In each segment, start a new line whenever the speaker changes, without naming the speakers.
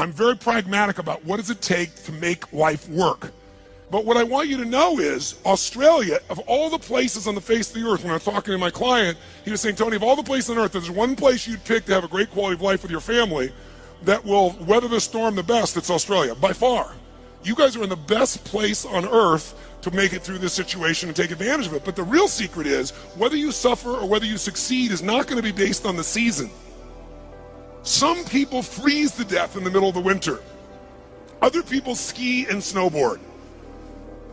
I'm very pragmatic about what does it take to make life work. But what I want you to know is Australia, of all the places on the face of the earth, when I was talking to my client, he was saying, Tony, of all the places on earth, there's one place you'd pick to have a great quality of life with your family that will weather the storm the best, it's Australia, by far. You guys are in the best place on earth to make it through this situation and take advantage of it. But the real secret is, whether you suffer or whether you succeed is not going to be based on the season. Some people freeze to death in the middle of the winter. Other people ski and snowboard.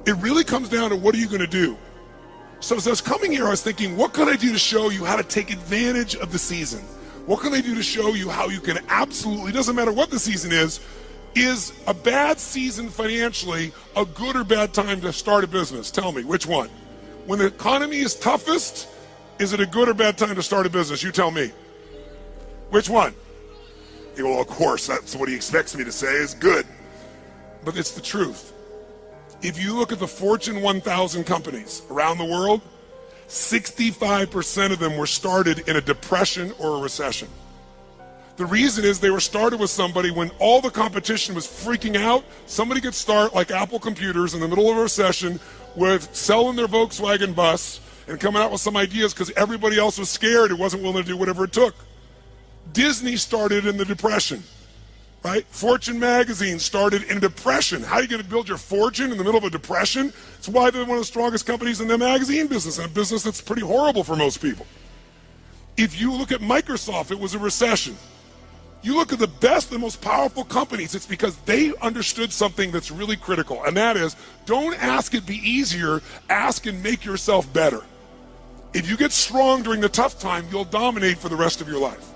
It really comes down to what are you going to do? So as I was coming here, I was thinking, what can I do to show you how to take advantage of the season? What can I do to show you how you can absolutely, doesn't matter what the season is a bad season financially a good or bad time to start a business? Tell me, which one? When the economy is toughest, is it a good or bad time to start a business? You tell me. Which one? Well, of course, that's what he expects me to say is good. But it's the truth. If you look at the Fortune 1000 companies around the world, 65% of them were started in a depression or a recession. The reason is they were started with somebody when all the competition was freaking out. Somebody could start like Apple Computers in the middle of a recession with selling their Volkswagen bus and coming out with some ideas because everybody else was scared and wasn't willing to do whatever it took. Disney started in the depression. Right? Fortune magazine started in a depression. How are you going to build your fortune in the middle of a depression? It's why they're one of the strongest companies in the magazine business, and a business that's pretty horrible for most people. If you look at Microsoft, it was a recession. You look at the best and most powerful companies, it's because they understood something that's really critical, and that is, don't ask it be easier, ask and make yourself better. If you get strong during the tough time, you'll dominate for the rest of your life.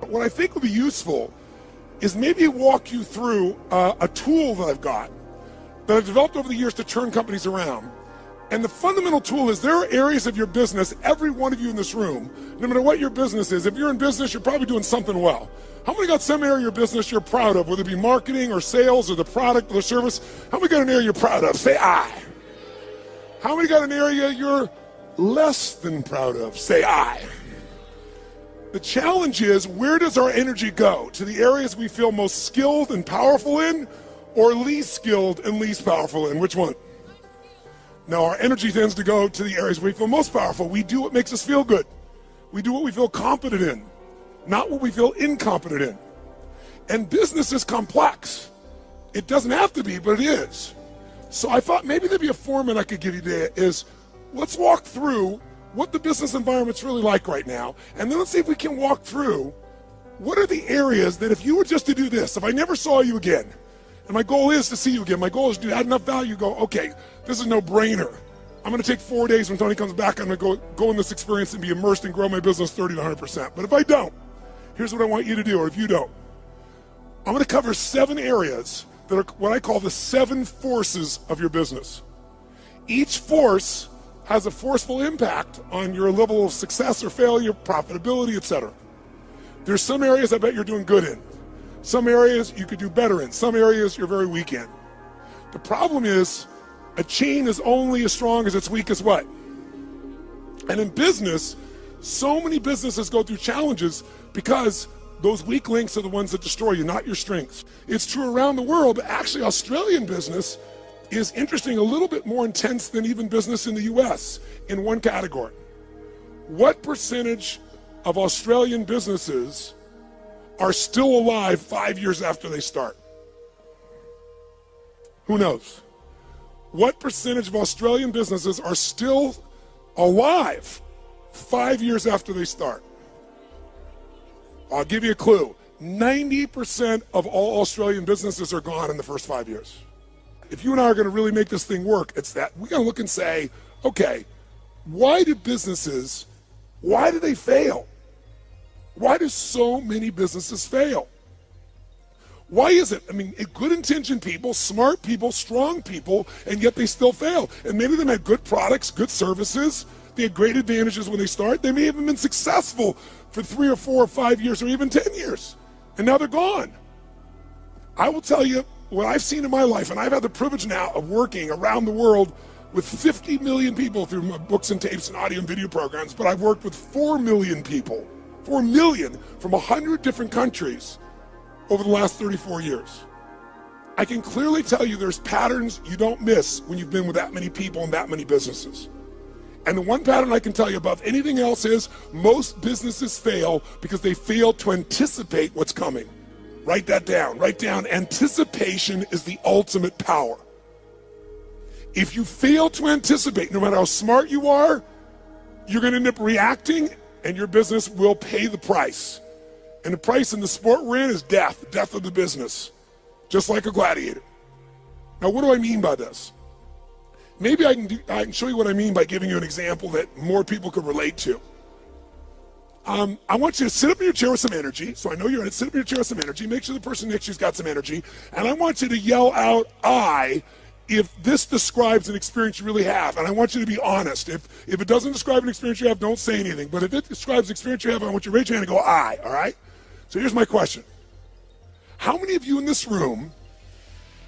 But what I think would be useful is maybe walk you through a tool that I've got that I've developed over the years to turn companies around. And the fundamental tool is there are areas of your business, every one of you in this room, no matter what your business is, if you're in business, you're probably doing something well. How many got some area of your business you're proud of, whether it be marketing or sales or the product or the service? How many got an area you're proud of? Say I. How many got an area you're less than proud of? Say I. The challenge is, where does our energy go? To the areas we feel most skilled and powerful in, or least skilled and least powerful in? Which one? No, our energy tends to go to the areas we feel most powerful. We do what makes us feel good. We do what we feel competent in, not what we feel incompetent in. And business is complex. It doesn't have to be, but it is. So I thought maybe there'd be a format I could give you today is, let's walk through what the business environment's really like right now, and then let's see if we can walk through what are the areas that if you were just to do this, if I never saw you again, and my goal is to see you again, my goal is to add enough value, go, okay, this is no brainer. I'm gonna take 4 days when Tony comes back, I'm gonna go in this experience and be immersed and grow my business 30 to 100%. But if I don't, here's what I want you to do, or if you don't. I'm gonna cover 7 areas that are what I call the 7 forces of your business. Each force has a forceful impact on your level of success or failure, profitability, etc. There's some areas I bet you're doing good in. Some areas you could do better in. Some areas you're very weak in. The problem is, a chain is only as strong as its weakest what? And in business, so many businesses go through challenges because those weak links are the ones that destroy you, not your strengths. It's true around the world, but actually Australian business is interesting, a little bit more intense than even business in the US in one category. What percentage of Australian businesses are still alive 5 years after they start? Who knows? What percentage of Australian businesses are still alive 5 years after they start? I'll give you a clue. 90% of all Australian businesses are gone in the first 5 years. If you and I are going to really make this thing work, it's that we got to look and say, okay, why do businesses, why do they fail? Why do so many businesses fail? Why is it? I mean, good-intentioned people, smart people, strong people, and yet they still fail. And many of them had good products, good services. They had great advantages when they start. They may have been successful for 3 or 4 or 5 years or even 10 years. And now they're gone. I will tell you what I've seen in my life, and I've had the privilege now of working around the world with 50 million people through my books and tapes and audio and video programs, but I've worked with 4 million people, 4 million from 100 different countries over the last 34 years. I can clearly tell you there's patterns you don't miss when you've been with that many people and that many businesses. And the one pattern I can tell you above anything else is most businesses fail because they fail to anticipate what's coming. Write that down. Write down, anticipation is the ultimate power. If you fail to anticipate, no matter how smart you are, you're going to end up reacting and your business will pay the price. And the price in the sport we're in is death of the business, just like a gladiator. Now, what do I mean by this? Maybe I can show you what I mean by giving you an example that more people could relate to. I want you to sit up in your chair with some energy. So I know you're in it. Sit up in your chair with some energy. Make sure the person next to you's got some energy. And I want you to yell out, I, if this describes an experience you really have. And I want you to be honest. If it doesn't describe an experience you have, don't say anything. But if it describes an experience you have, I want you to raise your hand and go, I, all right? So here's my question. How many of you in this room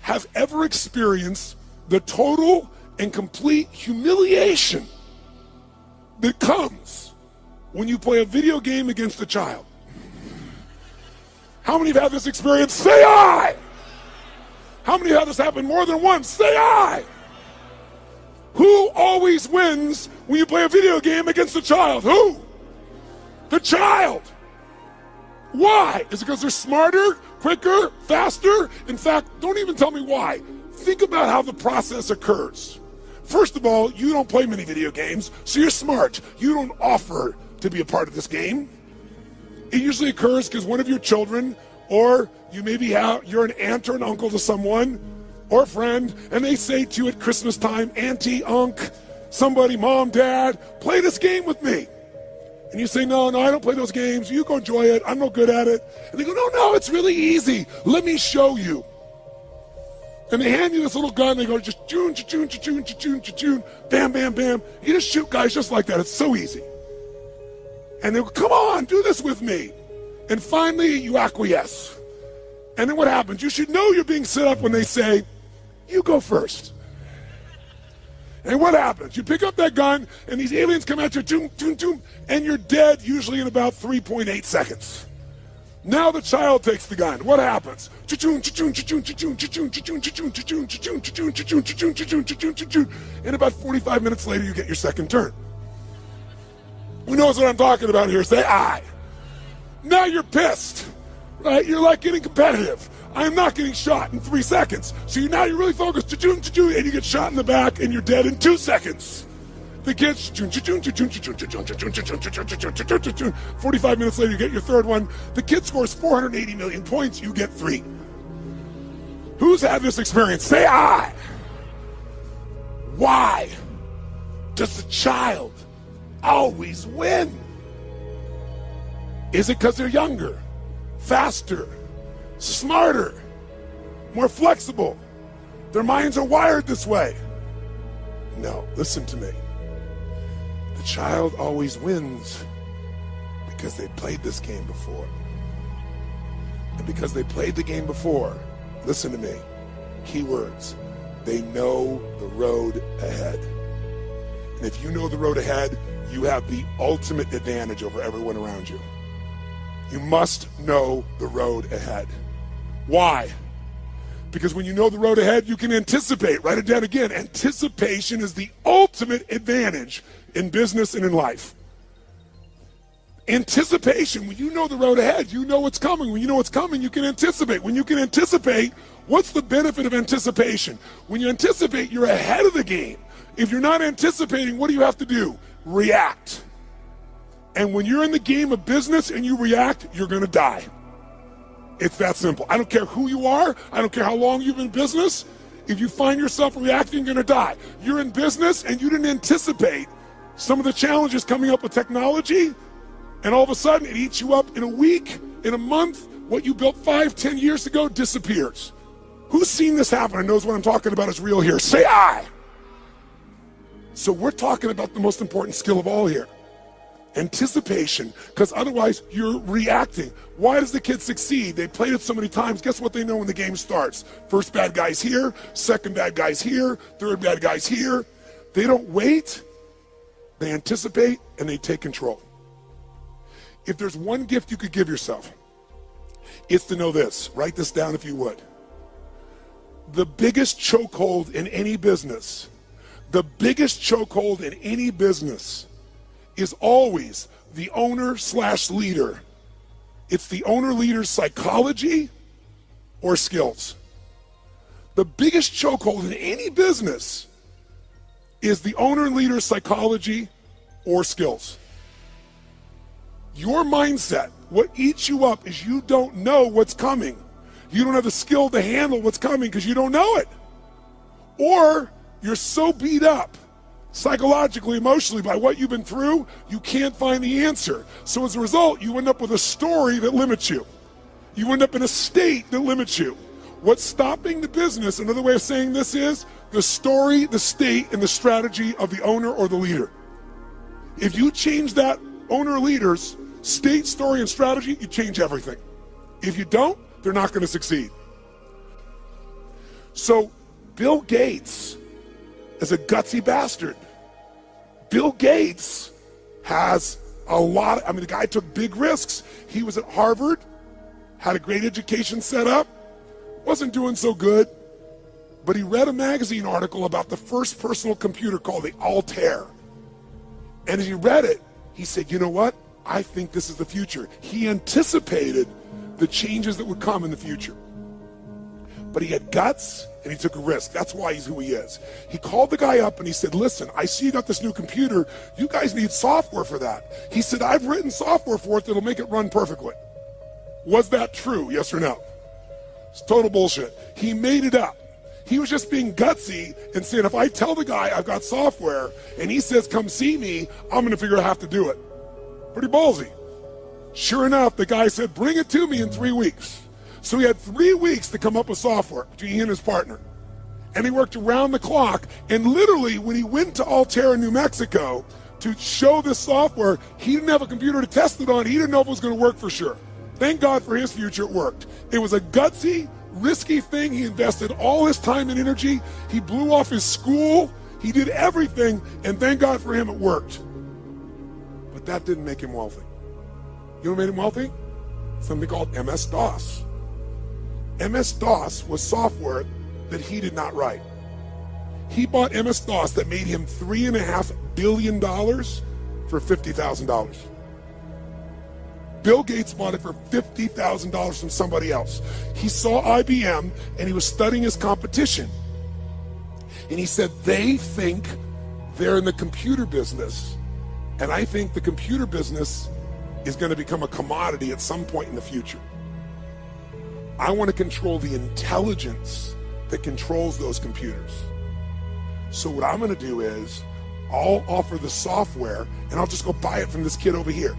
have ever experienced the total and complete humiliation that comes when you play a video game against a child? How many have had this experience? Say I! How many have had this happen more than once? Say I! Who always wins when you play a video game against a child? Who? The child. Why? Is it because they're smarter, quicker, faster? In fact, don't even tell me why. Think about how the process occurs. First of all, you don't play many video games, so you're smart. You don't offer to be a part of this game. It usually occurs because one of your children, or you maybe you're an aunt or an uncle to someone, or a friend, and they say to you at Christmas time, Auntie, Unc, somebody, Mom, Dad, play this game with me. And you say, no, I don't play those games. You go enjoy it. I'm no good at it. And they go, no, it's really easy. Let me show you. And they hand you this little gun. They go, just choon, choon, choon, choon, choon, bam, bam, bam. You just shoot guys just like that. It's so easy. And they go, come on, do this with me. And finally, you acquiesce. And then what happens? You should know you're being set up when they say, you go first. And what happens? You pick up that gun, and these aliens come at you, toom, toom, toom, and you're dead usually in about 3.8 seconds. Now the child takes the gun. What happens? And about 45 minutes later, you get your second turn. Who knows what I'm talking about here? Say I. Now you're pissed, right? You're like getting competitive. I'm not getting shot in 3 seconds. So now you're really focused, and you get shot in the back, and you're dead in 2 seconds. The kids, 45 minutes later, you get your third one. The kid scores 480 million points, you get 3. Who's had this experience? Say I. Why does the child always win? Is it because they're younger, faster, smarter, more flexible? Their minds are wired this way. No, listen to me. The child always wins because they played this game before. And because they played the game before, listen to me, keywords, they know the road ahead. And if you know the road ahead, you have the ultimate advantage over everyone around you. You must know the road ahead. Why? Because when you know the road ahead, you can anticipate. Write it down again. Anticipation is the ultimate advantage in business and in life. Anticipation, when you know the road ahead, you know what's coming. When you know what's coming, you can anticipate. When you can anticipate, what's the benefit of anticipation? When you anticipate, you're ahead of the game. If you're not anticipating, what do you have to do? React. And when you're in the game of business and you react, you're going to die. It's that simple. I don't care who you are. I don't care how long you've been in business. If you find yourself reacting, you're going to die. You're in business and you didn't anticipate some of the challenges coming up with technology, and all of a sudden it eats you up in a week, in a month. What you built 5-10 years ago disappears. Who's seen this happen and knows what I'm talking about is real here? Say I. So we're talking about the most important skill of all here. Anticipation, because otherwise you're reacting. Why does the kid succeed? They played it so many times. Guess what they know when the game starts? First bad guy's here, second bad guy's here, third bad guy's here. They don't wait, they anticipate, and they take control. If there's one gift you could give yourself, It's to know this. Write this down if you would. The biggest chokehold in any business, is always the owner/leader. It's the owner-leader's psychology or skills. The biggest chokehold in any business is the owner and leader's psychology or skills. Your mindset, what eats you up is you don't know what's coming. You don't have the skill to handle what's coming because you don't know it. Or you're so beat up psychologically, emotionally by what you've been through, you can't find the answer. So as a result, you end up with a story that limits you. You end up in a state that limits you. What's stopping the business, another way of saying this is the story, the state, and the strategy of the owner or the leader. If you change that owner or leader's state, story, and strategy, you change everything. If you don't, they're not going to succeed. So Bill Gates is a gutsy bastard. Bill Gates has the guy took big risks. He was at Harvard, had a great education set up, wasn't doing so good, but he read a magazine article about the first personal computer called the Altair. And as he read it, he said, you know what? I think this is the future. He anticipated the changes that would come in the future. But he had guts and he took a risk. That's why he's who he is. He called the guy up and he said, listen, I see you got this new computer. You guys need software for that. He said, I've written software for it that'll make it run perfectly. Was that true? Yes or no? It's total bullshit. He made it up. He was just being gutsy and saying, if I tell the guy I've got software and he says, come see me, I'm going to figure out how to do it. Pretty ballsy. Sure enough, the guy said, bring it to me in 3 weeks. So he had 3 weeks to come up with software between he and his partner. And he worked around the clock. And literally, when he went to Altair in New Mexico to show this software, he didn't have a computer to test it on. He didn't know if it was going to work for sure. Thank God for his future, it worked. It was a gutsy, risky thing. He invested all his time and energy. He blew off his school. He did everything. And thank God for him, it worked. But that didn't make him wealthy. You know what made him wealthy? Something called MS-DOS. MS-DOS was software that he did not write. He bought MS-DOS that made him $3.5 billion for $50,000. Bill Gates bought it for $50,000 from somebody else. He saw IBM and he was studying his competition. And he said, they think they're in the computer business. And I think the computer business is going to become a commodity at some point in the future. I want to control the intelligence that controls those computers. So what I'm going to do is I'll offer the software and I'll just go buy it from this kid over here.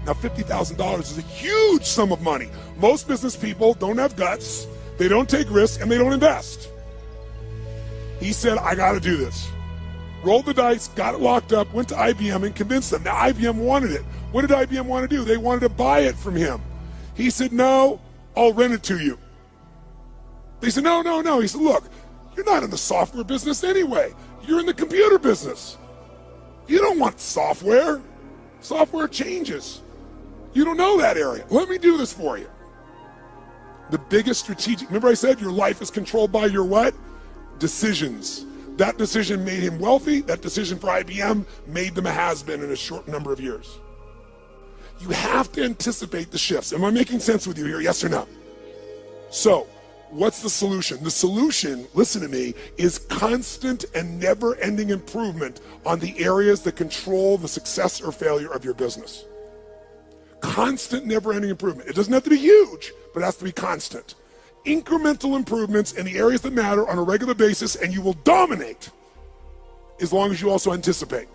Now, $50,000 is a huge sum of money. Most business people don't have guts, they don't take risks, and they don't invest. He said, I got to do this. Rolled the dice, got it locked up, went to IBM and convinced them. Now, IBM wanted it. What did IBM want to do? They wanted to buy it from him. He said, no, I'll rent it to you. They said, no. He said, look, you're not in the software business anyway. You're in the computer business. You don't want software. Software changes. You don't know that area. Let me do this for you. The biggest strategic, remember I said your life is controlled by your what? Decisions. That decision made him wealthy. That decision for IBM made them a has-been in a short number of years. You have to anticipate the shifts. Am I making sense with you here? Yes or no? So, what's the solution? The solution, listen to me, is constant and never-ending improvement on the areas that control the success or failure of your business. Constant, never-ending improvement. It doesn't have to be huge, but it has to be constant. Incremental improvements in the areas that matter on a regular basis, and you will dominate as long as you also anticipate.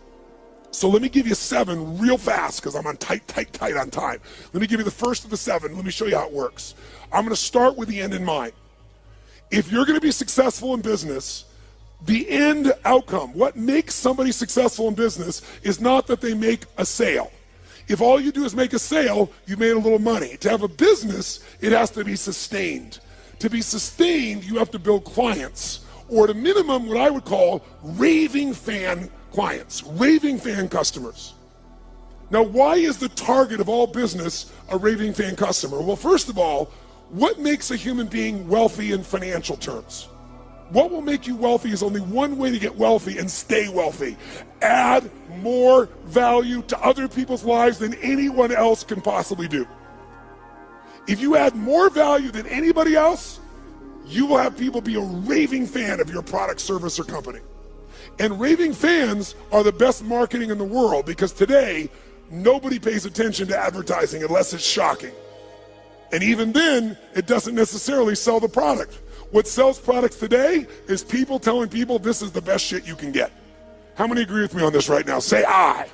So let me give you 7 real fast because I'm on tight on time. Let me give you the first of the 7. Let me show you how it works. I'm going to start with the end in mind. If you're going to be successful in business, the end outcome, what makes somebody successful in business is not that they make a sale. If all you do is make a sale, you made a little money. To have a business, it has to be sustained. To be sustained, you have to build clients, or at a minimum, what I would call raving fan clients, raving fan customers. Now, why is the target of all business a raving fan customer? Well, first of all, what makes a human being wealthy in financial terms? What will make you wealthy is only one way to get wealthy and stay wealthy. Add more value to other people's lives than anyone else can possibly do. If you add more value than anybody else, you will have people be a raving fan of your product, service, or company. And raving fans are the best marketing in the world, because today, nobody pays attention to advertising unless it's shocking. And even then, it doesn't necessarily sell the product. What sells products today is people telling people this is the best shit you can get. How many agree with me on this right now? Say I.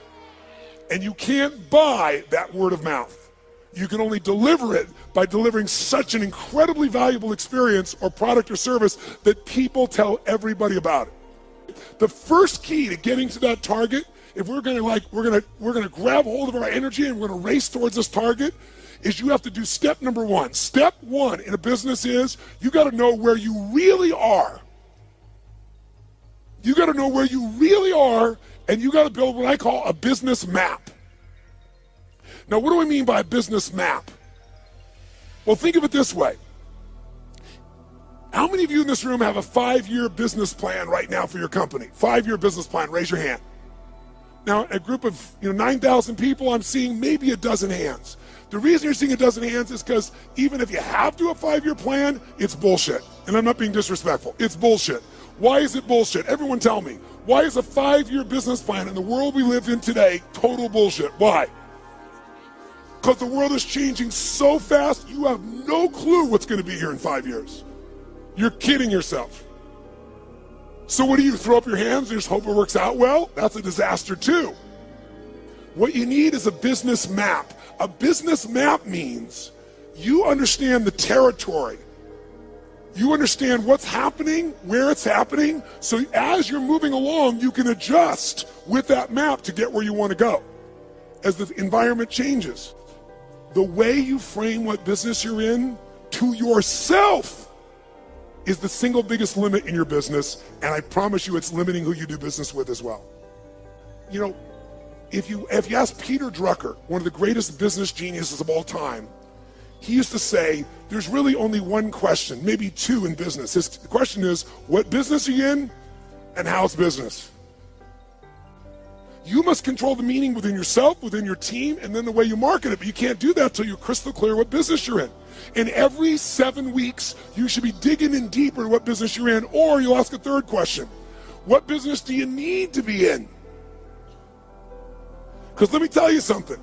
And you can't buy that word of mouth. You can only deliver it by delivering such an incredibly valuable experience or product or service that people tell everybody about it. The first key to getting to that target, if we're gonna grab hold of our energy and we're gonna race towards this target, is you have to do step number one. Step one in a business is you got to know where you really are. You got to know where you really are, and you got to build what I call a business map. Now, what do I mean by a business map? Well, think of it this way. How many of you in this room have a 5-year business plan right now for your company? 5-year business plan, raise your hand. Now, a group of 9,000 people, I'm seeing maybe a dozen hands. The reason you're seeing a dozen hands is because even if you have to have a 5-year plan, it's bullshit. And I'm not being disrespectful. It's bullshit. Why is it bullshit? Everyone tell me. Why is a 5-year business plan in the world we live in today total bullshit? Why? Because the world is changing so fast, you have no clue what's going to be here in 5 years. You're kidding yourself. So what do? Throw up your hands and just hope it works out well? That's a disaster too. What you need is a business map. A business map means you understand the territory. You understand what's happening, where it's happening, so as you're moving along, you can adjust with that map to get where you want to go as the environment changes. The way you frame what business you're in to yourself is the single biggest limit in your business, and I promise you it's limiting who you do business with as well. You know, if you ask Peter Drucker, one of the greatest business geniuses of all time, he used to say, there's really only one question, maybe two in business. His question is, what business are you in, and how's business? You must control the meaning within yourself, within your team, and then the way you market it. But you can't do that until you're crystal clear what business you're in. And every 7 weeks, you should be digging in deeper to what business you're in, or you'll ask a third question. What business do you need to be in? Because let me tell you something.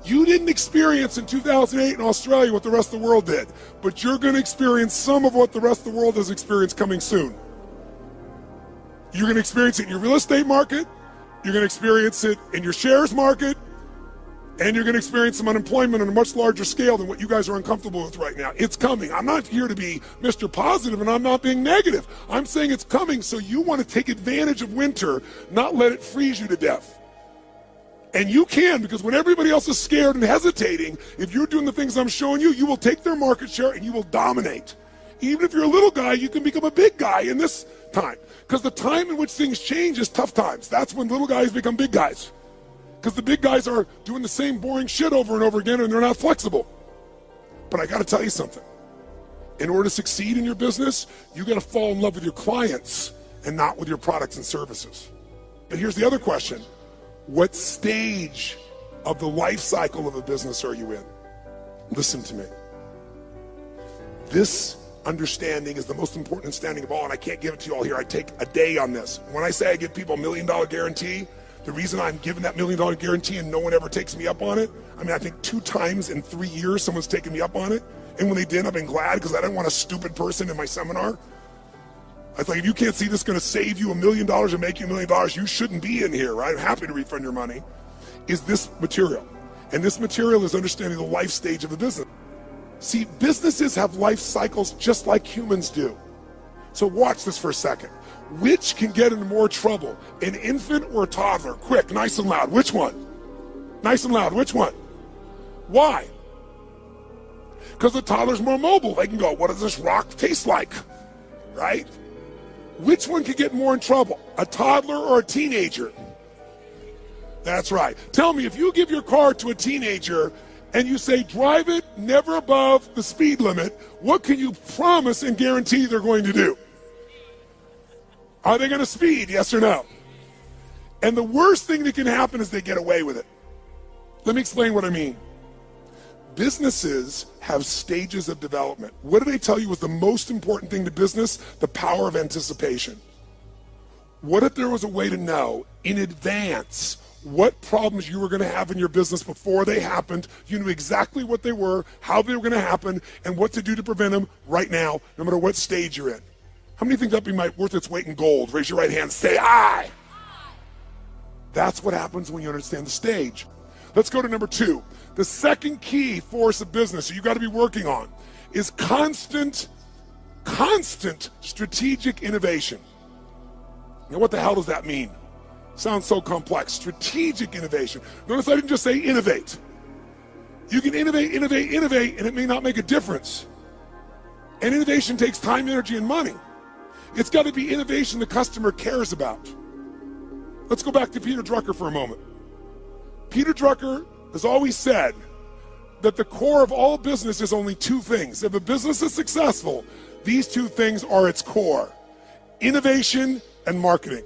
You didn't experience in 2008 in Australia what the rest of the world did, but you're going to experience some of what the rest of the world has experienced coming soon. You're going to experience it in your real estate market, you're going to experience it in your shares market, and you're going to experience some unemployment on a much larger scale than what you guys are uncomfortable with right now. It's coming. I'm not here to be Mr. Positive, and I'm not being negative. I'm saying it's coming, so you want to take advantage of winter, not let it freeze you to death. And you can, because when everybody else is scared and hesitating, if you're doing the things I'm showing you, you will take their market share and you will dominate. Even if you're a little guy, you can become a big guy in this time. Because the time in which things change is tough times. That's when little guys become big guys. Because the big guys are doing the same boring shit over and over again, and they're not flexible. But I got to tell you something. In order to succeed in your business, you got to fall in love with your clients and not with your products and services. But here's the other question. What stage of the life cycle of a business are you in? Listen to me. This understanding is the most important understanding of all, and I can't give it to you all here. I take a day on this. When I say I give people $1 million guarantee, the reason I'm giving that $1 million guarantee and no one ever takes me up on it, I mean, I think 2 times in 3 years someone's taken me up on it. And when they did, I've been glad, because I didn't want a stupid person in my seminar. I was like, if you can't see this is going to save you $1 million and make you $1 million, you shouldn't be in here, right? I'm happy to refund your money. Is this material. And this material is understanding the life stage of the business. See, businesses have life cycles just like humans do. So watch this for a second. Which can get into more trouble, an infant or a toddler? Quick, nice and loud. Which one? Nice and loud. Which one? Why? Because the toddler's more mobile. They can go, what does this rock taste like? Right? Which one could get more in trouble? A toddler or a teenager? That's right. Tell me, if you give your car to a teenager and you say, drive it never above the speed limit, what can you promise and guarantee they're going to do? Are they going to speed, yes or no? And the worst thing that can happen is they get away with it. Let me explain what I mean. Businesses have stages of development. What do they tell you was the most important thing to business? The power of anticipation. What if there was a way to know in advance what problems you were going to have in your business before they happened? You knew exactly what they were, how they were going to happen, and what to do to prevent them right now, no matter what stage you're in. How many think that'd be worth its weight in gold? Raise your right hand, say aye. That's what happens when you understand the stage. Let's go to number 2. The second key force of business you got to be working on is constant strategic innovation. Now, what the hell does that mean? Sounds so complex. Strategic innovation. Notice I didn't just say innovate. You can innovate, and it may not make a difference. And innovation takes time, energy, and money. It's got to be innovation the customer cares about. Let's go back to Peter Drucker for a moment. Peter Drucker has always said that the core of all business is only 2 things. If a business is successful, these 2 things are its core: innovation and marketing.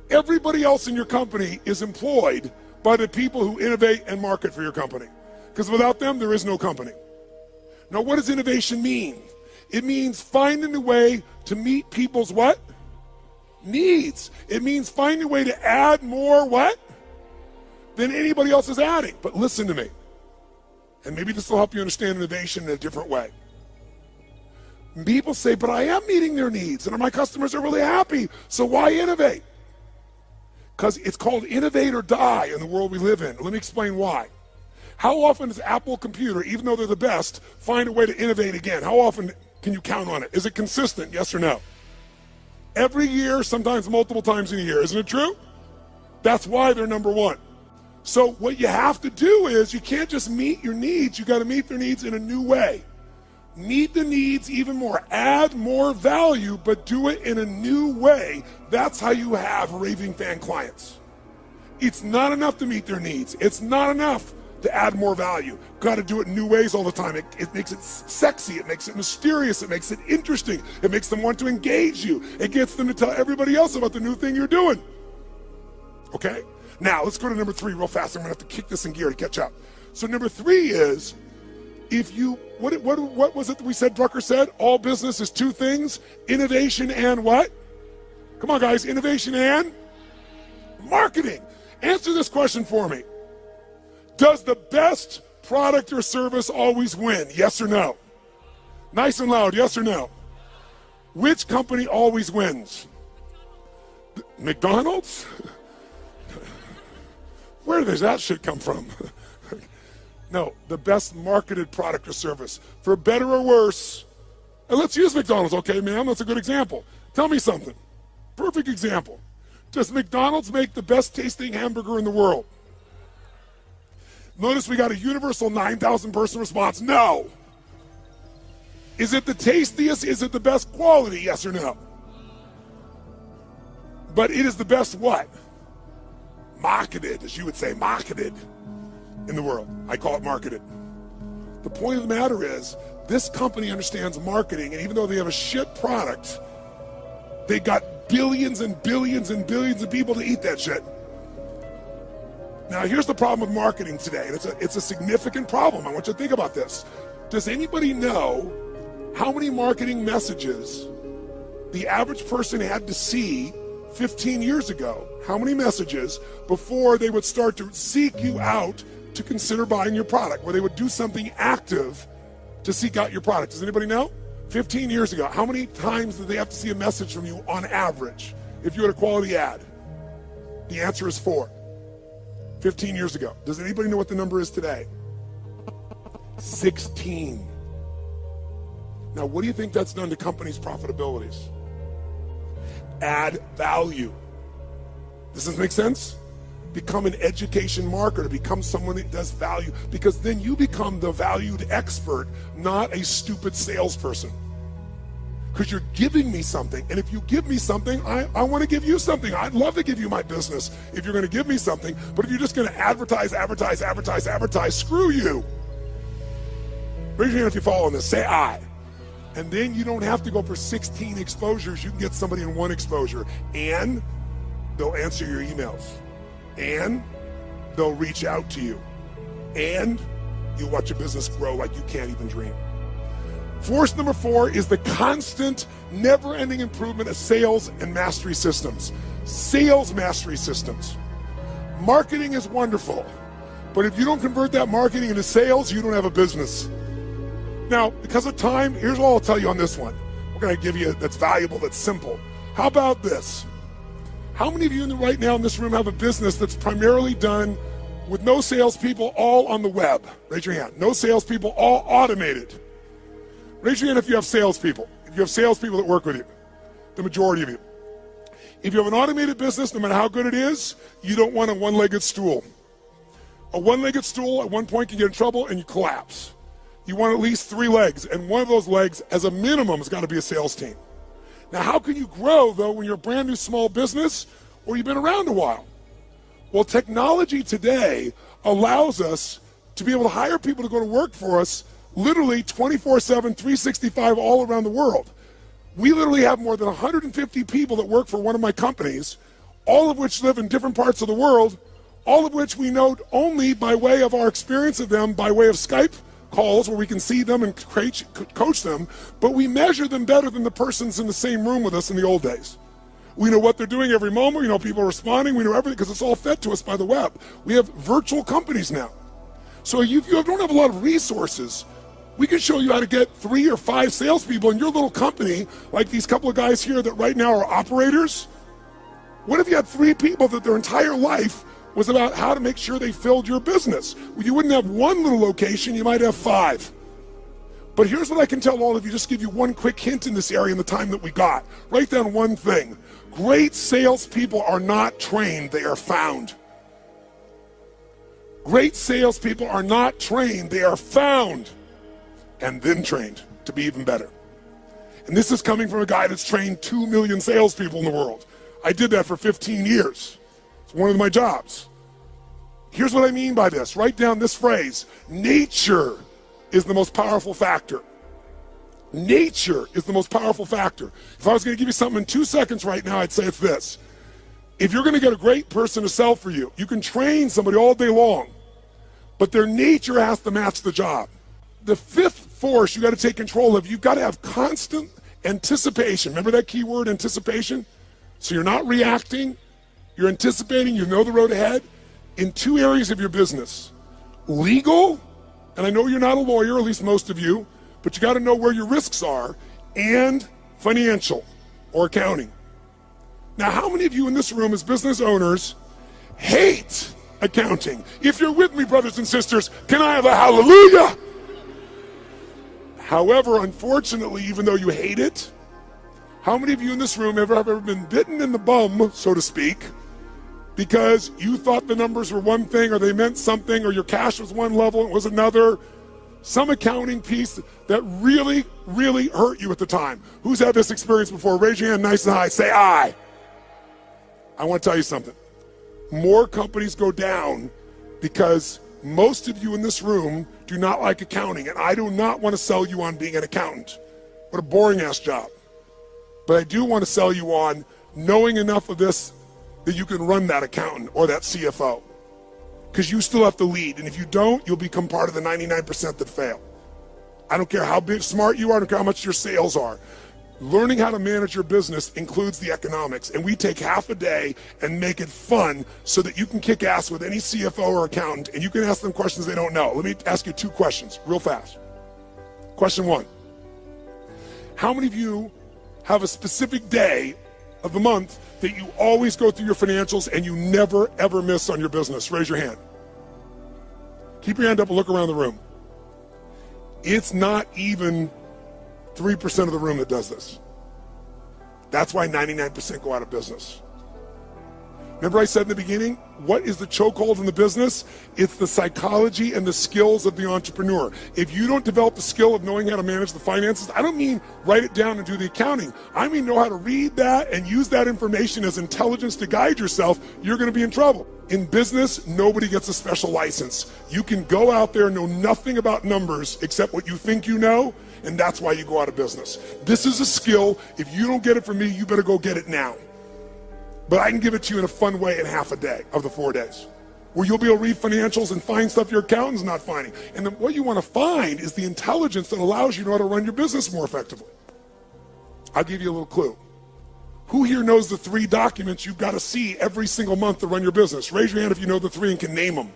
Everybody else in your company is employed by the people who innovate and market for your company. Because without them, there is no company. Now, what does innovation mean? It means finding a way to meet people's what? Needs. It means finding a way to add more what? Than anybody else is adding. But listen to me, and maybe this will help you understand innovation in a different way. People say, but I am meeting their needs, and my customers are really happy, so why innovate? Because it's called innovate or die in the world we live in. Let me explain why. How often does Apple Computer, even though they're the best, find a way to innovate again? How often can you count on it? Is it consistent, yes or no? Every year, sometimes multiple times in a year. Isn't it true? That's why they're number 1. So what you have to do is you can't just meet your needs. You got to meet their needs in a new way. Meet the needs even more. Add more value, but do it in a new way. That's how you have raving fan clients. It's not enough to meet their needs. It's not enough to add more value. Got to do it in new ways all the time. It makes it sexy. It makes it mysterious. It makes it interesting. It makes them want to engage you. It gets them to tell everybody else about the new thing you're doing. Okay? Now, let's go to number 3 real fast. I'm going to have to kick this in gear to catch up. So number 3 is, if you, what was it that we said Drucker said? All business is 2 things, innovation and what? Come on, guys, innovation and marketing. Answer this question for me. Does the best product or service always win? Yes or no? Nice and loud, yes or no? Which company always wins? McDonald's? Where does that shit come from? No, the best marketed product or service. For better or worse, and let's use McDonald's, okay, ma'am? That's a good example. Tell me something. Perfect example. Does McDonald's make the best tasting hamburger in the world? Notice we got a universal 9,000 person response. No. Is it the tastiest? Is it the best quality? Yes or no? But it is the best what? Marketed, as you would say, marketed in the world. I call it marketed. The point of the matter is, this company understands marketing, and even though they have a shit product, they got billions and billions and billions of people to eat that shit. Now, here's the problem with marketing today, and it's a significant problem. I want you to think about this. Does anybody know how many marketing messages the average person had to see 15 years ago? How many messages before they would start to seek you out to consider buying your product, where they would do something active to seek out your product? Does anybody know? 15 years ago, how many times did they have to see a message from you on average if you had a quality ad? The answer is 4. 15 years ago. Does anybody know what the number is today? 16. Now, what do you think that's done to companies' profitabilities? Add value. Does this make sense? Become an education marketer. Become someone that does value, because then you become the valued expert, not a stupid salesperson. because you're giving me something. And if you give me something, I want to give you something. I'd love to give you my business if you're going to give me something. But if you're just going to advertise, screw you. Raise your hand if you follow this. Say I. And then you don't have to go for 16 exposures. You can get somebody in one exposure. And they'll answer your emails. And they'll reach out to you. And you'll watch your business grow like you can't even dream. Force number 4 is the constant, never-ending improvement of sales and mastery systems. Sales mastery systems. Marketing is wonderful, but if you don't convert that marketing into sales, you don't have a business. Now, because of time, here's what I'll tell you on this one. We're going to give you that's valuable, that's simple. How about this? How many of you right now in this room have a business that's primarily done with no salespeople, all on the web? Raise your hand. No salespeople, all automated. Raise your hand if you have salespeople. If you have salespeople that work with you, the majority of you. If you have an automated business, no matter how good it is, you don't want a one-legged stool. A one-legged stool at one point can get in trouble and you collapse. You want at least 3 legs, and one of those legs, as a minimum, has got to be a sales team. Now, how can you grow, though, when you're a brand new small business or you've been around a while? Well, technology today allows us to be able to hire people to go to work for us literally 24/7, 365 all around the world. We literally have more than 150 people that work for one of my companies, all of which live in different parts of the world, all of which we know only by way of our experience of them, by way of Skype calls where we can see them and coach them, but we measure them better than the persons in the same room with us in the old days. We know what they're doing every moment. We know people are responding. We know everything because it's all fed to us by the web. We have virtual companies now. So if you don't have a lot of resources, we can show you how to get 3 or 5 salespeople in your little company, like these couple of guys here that right now are operators. What if you had 3 people that their entire life was about how to make sure they filled your business? You wouldn't have one little location, you might have 5. But here's what I can tell all of you, just give you one quick hint in this area in the time that we got. Write down one thing. Great salespeople are not trained, they are found. Great salespeople are not trained, they are found and then trained to be even better. And this is coming from a guy that's trained 2 million salespeople in the world. I did that for 15 years. It's one of my jobs. Here's what I mean by this. Write down this phrase. Nature is the most powerful factor. Nature is the most powerful factor. If I was going to give you something in 2 seconds right now, I'd say it's this. If you're going to get a great person to sell for you, you can train somebody all day long, but their nature has to match the job. The 5th force you got to take control of, you've got to have constant anticipation. Remember that key word, anticipation? So you're not reacting, you're anticipating, you know the road ahead in 2 areas of your business. Legal, and I know you're not a lawyer, at least most of you, but you got to know where your risks are, and financial or accounting. Now, how many of you in this room as business owners hate accounting? If you're with me, brothers and sisters, can I have a hallelujah? However, unfortunately, even though you hate it, how many of you in this room have ever been bitten in the bum, so to speak, because you thought the numbers were one thing or they meant something or your cash was one level and it was another? Some accounting piece that really, really hurt you at the time. Who's had this experience before? Raise your hand nice and high. Say I. I want to tell you something. More companies go down because most of you in this room do not like accounting, and I do not want to sell you on being an accountant. What a boring ass job. But I do want to sell you on knowing enough of this that you can run that accountant or that CFO. Because you still have to lead, and if you don't, you'll become part of the 99% that fail. I don't care how big, smart you are, I don't care how much your sales are. Learning how to manage your business includes the economics, and we take half a day and make it fun so that you can kick ass with any CFO or accountant, and you can ask them questions they don't know. Let me ask you 2 questions real fast. Question 1. How many of you have a specific day of the month that you always go through your financials and you never, ever miss on your business? Raise your hand. Keep your hand up and look around the room. It's not even 3% of the room that does this. That's why 99% go out of business. Remember I said in the beginning, what is the chokehold in the business? It's the psychology and the skills of the entrepreneur. If you don't develop the skill of knowing how to manage the finances, I don't mean write it down and do the accounting. I mean know how to read that and use that information as intelligence to guide yourself, you're going to be in trouble. In business, nobody gets a special license. You can go out there and know nothing about numbers except what you think you know, and that's why you go out of business. This is a skill. If you don't get it from me, you better go get it now. But I can give it to you in a fun way in half a day of the 4 days, where you'll be able to read financials and find stuff your accountant's not finding. And then what you want to find is the intelligence that allows you to know how to run your business more effectively. I'll give you a little clue. Who here knows the 3 documents you've got to see every single month to run your business? Raise your hand if you know the 3 and can name them.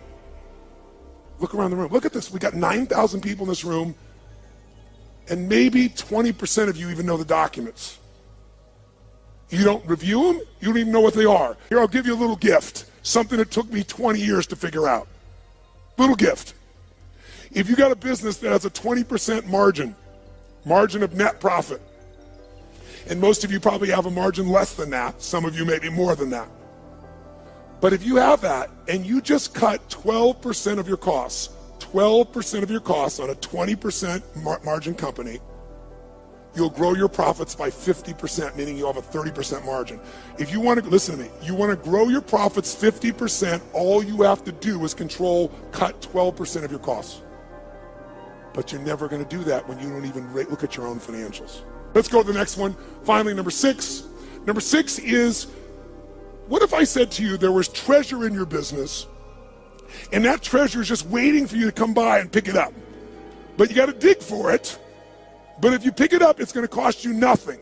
Look around the room. Look at this. We got 9,000 people in this room, and maybe 20% of you even know the documents. You don't review them, you don't even know what they are. Here, I'll give you a little gift, something that took me 20 years to figure out. Little gift. If you got a business that has a 20% margin of net profit, and most of you probably have a margin less than that, some of you maybe more than that. But if you have that, and you just cut 12% of your costs, 12% of your costs on a 20% margin company, you'll grow your profits by 50%, meaning you'll have a 30% margin. If you want to, listen to me, you want to grow your profits 50%, all you have to do is cut 12% of your costs. But you're never going to do that when you don't even look at your own financials. Let's go to the next one. Finally, number 6. Number 6 is, what if I said to you there was treasure in your business, and that treasure is just waiting for you to come by and pick it up? But you got to dig for it. But if you pick it up, it's going to cost you nothing.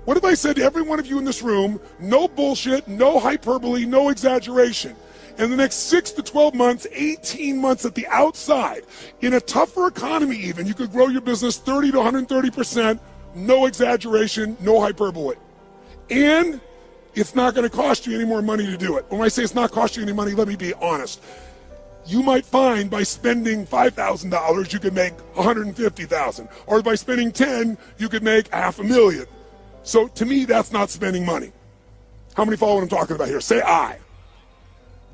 What if I said to every one of you in this room, no bullshit, no hyperbole, no exaggeration. In the next 6 to 12 months, 18 months at the outside, in a tougher economy even, you could grow your business 30 to 130%, no exaggeration, no hyperbole. And it's not going to cost you any more money to do it. When I say it's not costing you any money, let me be honest. You might find by spending $5,000, you could make $150,000. Or by spending 10, you could make $500,000. So to me, that's not spending money. How many follow what I'm talking about here? Say I.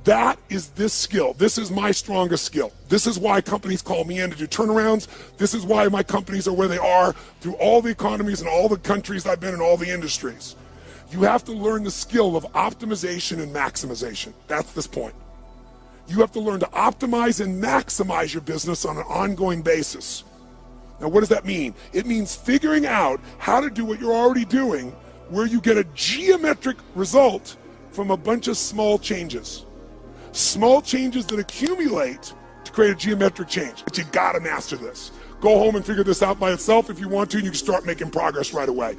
That is this skill. This is my strongest skill. This is why companies call me in to do turnarounds. This is why my companies are where they are through all the economies and all the countries I've been in, all the industries. You have to learn the skill of optimization and maximization. That's this point. You have to learn to optimize and maximize your business on an ongoing basis. Now, what does that mean? It means figuring out how to do what you're already doing, where you get a geometric result from a bunch of small changes. Small changes that accumulate to create a geometric change. But you gotta master this. Go home and figure this out by itself if you want to, and you can start making progress right away.